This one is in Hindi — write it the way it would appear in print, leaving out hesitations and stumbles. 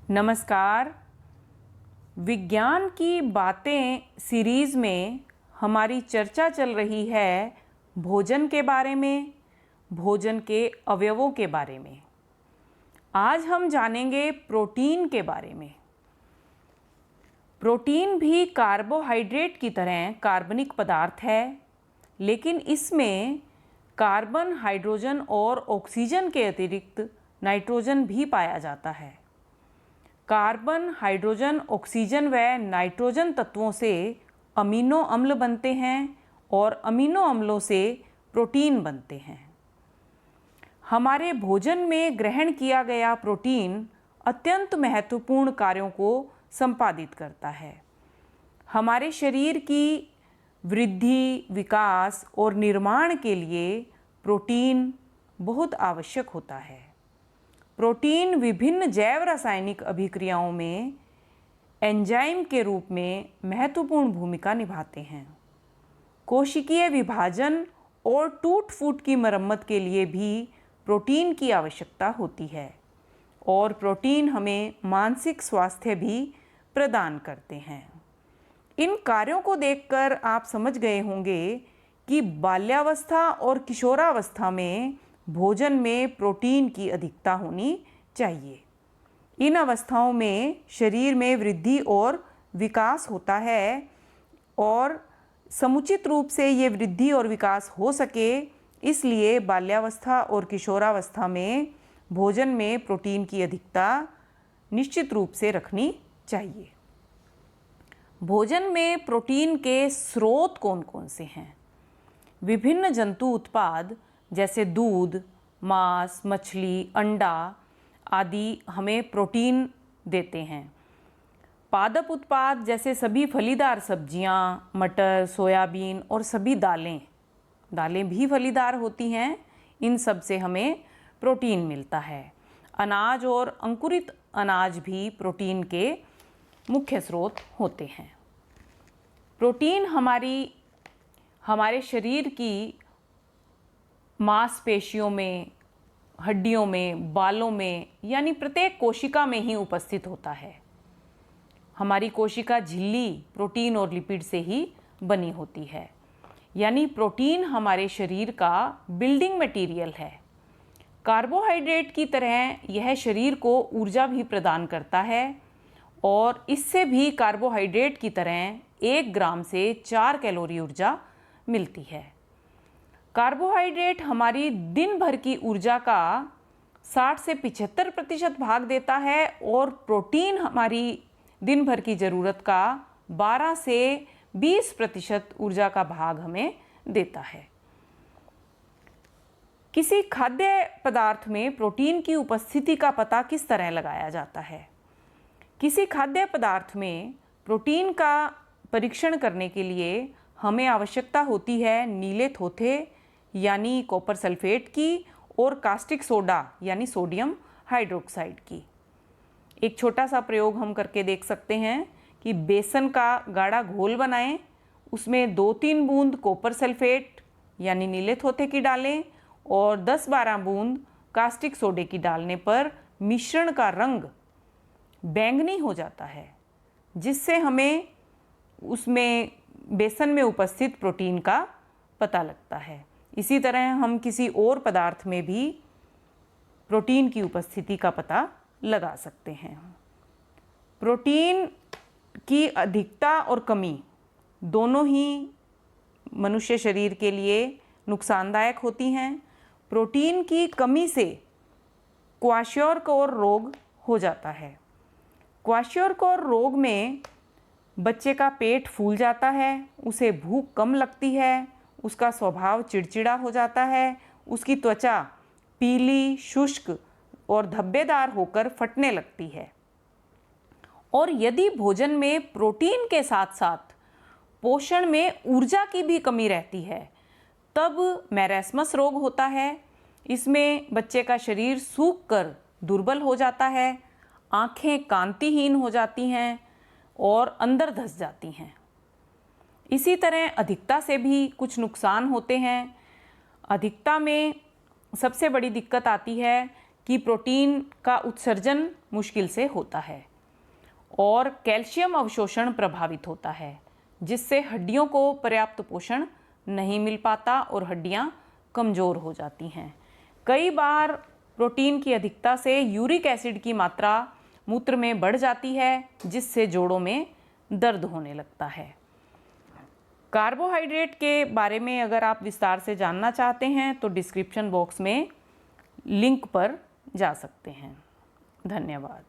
नमस्कार। विज्ञान की बातें सीरीज़ में हमारी चर्चा चल रही है भोजन के बारे में, भोजन के अवयवों के बारे में। आज हम जानेंगे प्रोटीन के बारे में। प्रोटीन भी कार्बोहाइड्रेट की तरह कार्बनिक पदार्थ है, लेकिन इसमें कार्बन, हाइड्रोजन और ऑक्सीजन के अतिरिक्त नाइट्रोजन भी पाया जाता है। कार्बन, हाइड्रोजन, ऑक्सीजन व नाइट्रोजन तत्वों से अमीनो अम्ल बनते हैं और अमीनो अम्लों से प्रोटीन बनते हैं। हमारे भोजन में ग्रहण किया गया प्रोटीन अत्यंत महत्वपूर्ण कार्यों को संपादित करता है। हमारे शरीर की वृद्धि, विकास और निर्माण के लिए प्रोटीन बहुत आवश्यक होता है। प्रोटीन विभिन्न जैव रासायनिक अभिक्रियाओं में एंजाइम के रूप में महत्वपूर्ण भूमिका निभाते हैं। कोशिकीय विभाजन और टूट फूट की मरम्मत के लिए भी प्रोटीन की आवश्यकता होती है और प्रोटीन हमें मानसिक स्वास्थ्य भी प्रदान करते हैं। इन कार्यों को देखकर आप समझ गए होंगे कि बाल्यावस्था और किशोरावस्था में भोजन में प्रोटीन की अधिकता होनी चाहिए। इन अवस्थाओं में शरीर में वृद्धि और विकास होता है और समुचित रूप से ये वृद्धि और विकास हो सके, इसलिए बाल्यावस्था और किशोरावस्था में भोजन में प्रोटीन की अधिकता निश्चित रूप से रखनी चाहिए। भोजन में प्रोटीन के स्रोत कौन कौन से हैं? विभिन्न जंतु उत्पाद जैसे दूध, मांस, मछली, अंडा आदि हमें प्रोटीन देते हैं। पादप उत्पाद जैसे सभी फलीदार सब्जियां, मटर, सोयाबीन और सभी दालें भी फलीदार होती हैं, इन सब से हमें प्रोटीन मिलता है। अनाज और अंकुरित अनाज भी प्रोटीन के मुख्य स्रोत होते हैं। प्रोटीन हमारे शरीर की मांसपेशियों में, हड्डियों में, बालों में यानी प्रत्येक कोशिका में ही उपस्थित होता है। हमारी कोशिका झिल्ली प्रोटीन और लिपिड से ही बनी होती है, यानी प्रोटीन हमारे शरीर का बिल्डिंग मटेरियल है। कार्बोहाइड्रेट की तरह यह शरीर को ऊर्जा भी प्रदान करता है और इससे भी कार्बोहाइड्रेट की तरह 1 ग्राम से 4 कैलोरी ऊर्जा मिलती है। कार्बोहाइड्रेट हमारी दिन भर की ऊर्जा का 60 से 75% भाग देता है और प्रोटीन हमारी दिन भर की ज़रूरत का 12 से 20% ऊर्जा का भाग हमें देता है। किसी खाद्य पदार्थ में प्रोटीन की उपस्थिति का पता किस तरह लगाया जाता है? किसी खाद्य पदार्थ में प्रोटीन का परीक्षण करने के लिए हमें आवश्यकता होती है नीले थोथे यानी कॉपर सल्फेट की और कास्टिक सोडा यानी सोडियम हाइड्रोक्साइड की। एक छोटा सा प्रयोग हम करके देख सकते हैं कि बेसन का गाढ़ा घोल बनाएं, उसमें 2-3 बूंद कॉपर सल्फेट यानी नीले थोथे की डालें और 10-12 बूंद कास्टिक सोडे की डालने पर मिश्रण का रंग बैंगनी हो जाता है, जिससे हमें उसमें बेसन में उपस्थित प्रोटीन का पता लगता है। इसी तरह हम किसी और पदार्थ में भी प्रोटीन की उपस्थिति का पता लगा सकते हैं। प्रोटीन की अधिकता और कमी दोनों ही मनुष्य शरीर के लिए नुकसानदायक होती हैं। प्रोटीन की कमी से क्वाशियोरकोर रोग हो जाता है। क्वाशियोरकोर रोग में बच्चे का पेट फूल जाता है, उसे भूख कम लगती है, उसका स्वभाव चिड़चिड़ा हो जाता है, उसकी त्वचा पीली, शुष्क और धब्बेदार होकर फटने लगती है। और यदि भोजन में प्रोटीन के साथ साथ पोषण में ऊर्जा की भी कमी रहती है, तब मैरास्मस रोग होता है। इसमें बच्चे का शरीर सूख कर दुर्बल हो जाता है, आँखें कांतिहीन हो जाती हैं और अंदर धंस जाती हैं। इसी तरह अधिकता से भी कुछ नुकसान होते हैं। अधिकता में सबसे बड़ी दिक्कत आती है कि प्रोटीन का उत्सर्जन मुश्किल से होता है और कैल्शियम अवशोषण प्रभावित होता है, जिससे हड्डियों को पर्याप्त पोषण नहीं मिल पाता और हड्डियां कमज़ोर हो जाती हैं। कई बार प्रोटीन की अधिकता से यूरिक एसिड की मात्रा मूत्र में बढ़ जाती है, जिससे जोड़ों में दर्द होने लगता है। कार्बोहाइड्रेट के बारे में अगर आप विस्तार से जानना चाहते हैं तो डिस्क्रिप्शन बॉक्स में लिंक पर जा सकते हैं। धन्यवाद।